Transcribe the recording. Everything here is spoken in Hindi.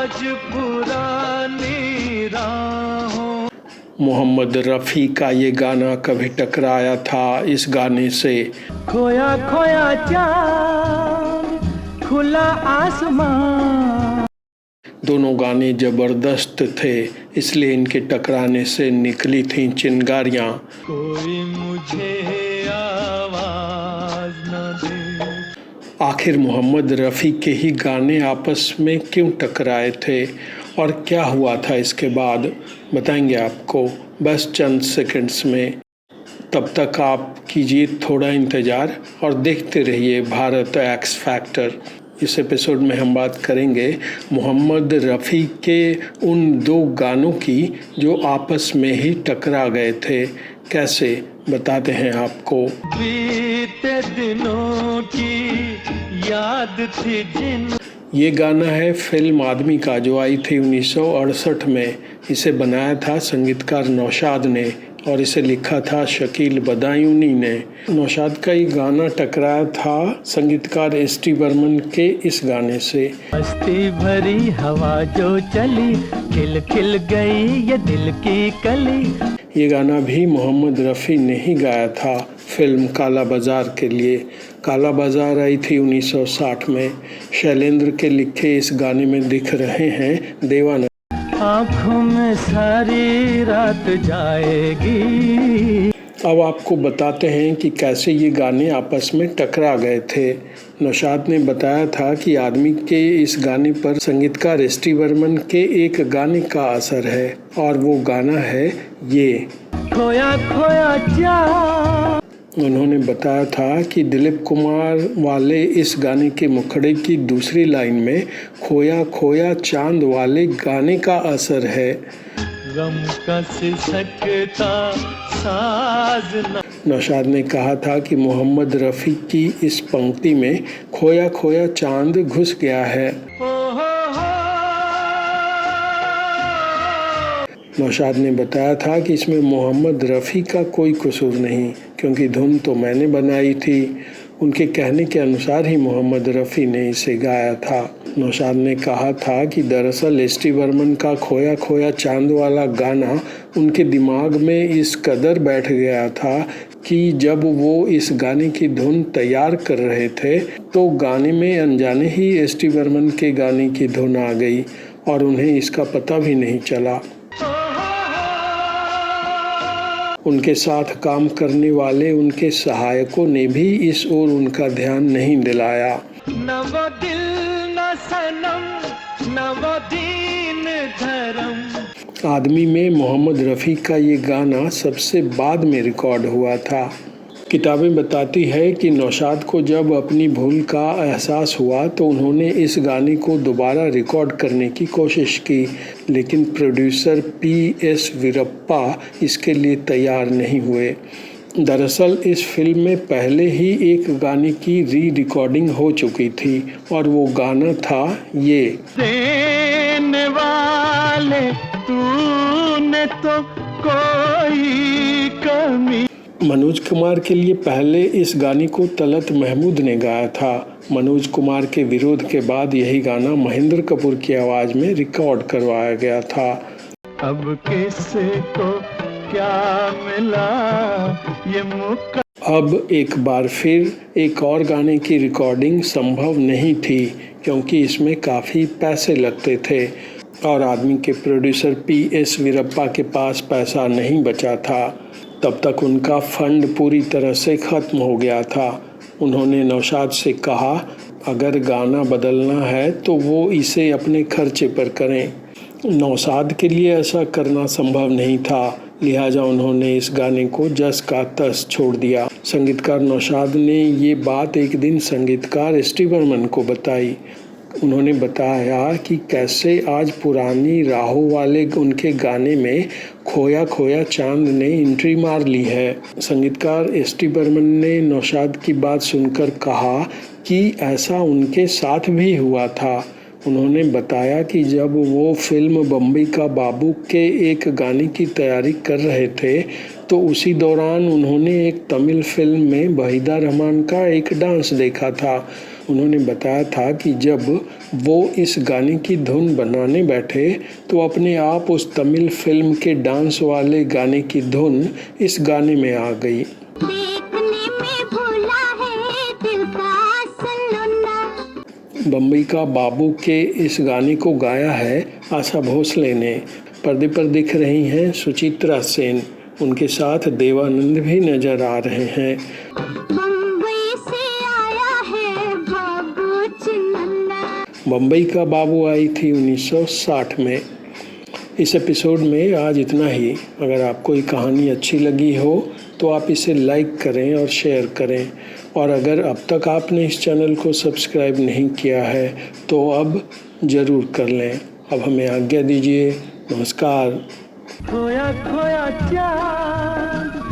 आज पुरानी राहों। मोहम्मद रफ़ी का ये गाना कभी टकराया था इस गाने से। खोया खोया चाँद खुला आसमां। दोनों गाने ज़बरदस्त थे, इसलिए इनके टकराने से निकली थीं चिंगारियाँ। कोई मुझे आवाज़ न दे। आखिर मोहम्मद रफ़ी के ही गाने आपस में क्यों टकराए थे और क्या हुआ था इसके बाद, बताएंगे आपको बस चंद सेकंड्स में। तब तक आप कीजिए थोड़ा इंतज़ार और देखते रहिए भारत एक्स फैक्टर। इस एपिसोड में हम बात करेंगे मोहम्मद रफ़ी के उन दो गानों की जो आपस में ही टकरा गए थे। कैसे, बताते हैं आपको। बीते दिनों की याद थी जिन। ये गाना है फिल्म आदमी का, जो आई थी 1968 में। इसे बनाया था संगीतकार नौशाद ने और इसे लिखा था शकील बदायूनी ने। नौशाद का ये गाना टकराया था संगीतकार एस.टी. बर्मन के इस गाने से। मस्ती भरी हवा जो चली, खिल खिल गई ये दिल की कली। ये गाना भी मोहम्मद रफ़ी ने ही गाया था फिल्म काला बाज़ार के लिए। काला बाज़ार आई थी 1960 में। शैलेंद्र के लिखे इस गाने में दिख रहे हैं देवानंद। आँखों में सारी रात जाएगी। अब आपको बताते हैं कि कैसे ये गाने आपस में टकरा गए थे। नौशाद ने बताया था कि आदमी के इस गाने पर संगीतकार एस.टी. बर्मन के एक गाने का असर है और वो गाना है ये खोया खोया चाँद। उन्होंने बताया था कि दिलीप कुमार वाले इस गाने के मुखड़े की दूसरी लाइन में खोया खोया चांद वाले गाने का असर है। गम का सिसकता साज न। नौशाद ने कहा था कि मोहम्मद रफ़ी की इस पंक्ति में खोया खोया चांद घुस गया है। नौशाद ने बताया था कि इसमें मोहम्मद रफ़ी का कोई कसूर नहीं, क्योंकि धुन तो मैंने बनाई थी। उनके कहने के अनुसार ही मोहम्मद रफ़ी ने इसे गाया था। नौशाद ने कहा था कि दरअसल एस.टी. बर्मन का खोया खोया चांद वाला गाना उनके दिमाग में इस कदर बैठ गया था कि जब वो इस गाने की धुन तैयार कर रहे थे तो गाने में अनजाने ही एस.टी. बर्मन के गाने की धुन आ गई और उन्हें इसका पता भी नहीं चला। उनके साथ काम करने वाले उनके सहायकों ने भी इस ओर उनका ध्यान नहीं दिलाया। न वो दिल न सनम न वो दीन धर्म। आदमी में मोहम्मद रफ़ी का ये गाना सबसे बाद में रिकॉर्ड हुआ था। किताबें बताती है कि नौशाद को जब अपनी भूल का एहसास हुआ तो उन्होंने इस गाने को दोबारा रिकॉर्ड करने की कोशिश की, लेकिन प्रोड्यूसर P.S. वीरप्पा इसके लिए तैयार नहीं हुए। दरअसल इस फिल्म में पहले ही एक गाने की री रिकॉर्डिंग हो चुकी थी और वो गाना था ये। देने वाले तूने तो कोई कमी। मनोज कुमार के लिए पहले इस गाने को तलत महमूद ने गाया था। मनोज कुमार के विरोध के बाद यही गाना महेंद्र कपूर की आवाज़ में रिकॉर्ड करवाया गया था। अब किसको क्या मिला ये मौका। अब एक बार फिर एक और गाने की रिकॉर्डिंग संभव नहीं थी, क्योंकि इसमें काफ़ी पैसे लगते थे और आदमी के प्रोड्यूसर P.S. वीरप्पा के पास पैसा नहीं बचा था। तब तक उनका फंड पूरी तरह से ख़त्म हो गया था। उन्होंने नौशाद से कहा अगर गाना बदलना है तो वो इसे अपने खर्चे पर करें। नौशाद के लिए ऐसा करना संभव नहीं था, लिहाजा उन्होंने इस गाने को जस का तस छोड़ दिया। संगीतकार नौशाद ने ये बात एक दिन संगीतकार एस.टी. बर्मन को बताई। उन्होंने बताया कि कैसे आज पुरानी राहों वाले उनके गाने में खोया खोया चांद ने एंट्री मार ली है। संगीतकार एस.टी. बर्मन ने नौशाद की बात सुनकर कहा कि ऐसा उनके साथ भी हुआ था। उन्होंने बताया कि जब वो फिल्म बम्बई का बाबू के एक गाने की तैयारी कर रहे थे तो उसी दौरान उन्होंने एक तमिल फिल्म में वहीदा रहमान का एक डांस देखा था। उन्होंने बताया था कि जब वो इस गाने की धुन बनाने बैठे तो अपने आप उस तमिल फिल्म के डांस वाले गाने की धुन इस गाने में आ गई। देखने में भूला है दिल का सनोना। बम्बई का बाबू के इस गाने को गाया है आशा भोसले ने। पर्दे पर दिख रही हैं सुचित्रा सेन, उनके साथ देवानंद भी नजर आ रहे हैं। बम्बई का बाबू आई थी 1960 में। इस एपिसोड में आज इतना ही। अगर आपको ये कहानी अच्छी लगी हो तो आप इसे लाइक करें और शेयर करें, और अगर अब तक आपने इस चैनल को सब्सक्राइब नहीं किया है तो अब ज़रूर कर लें। अब हमें आज्ञा दीजिए। नमस्कार। खोया खोया चाँद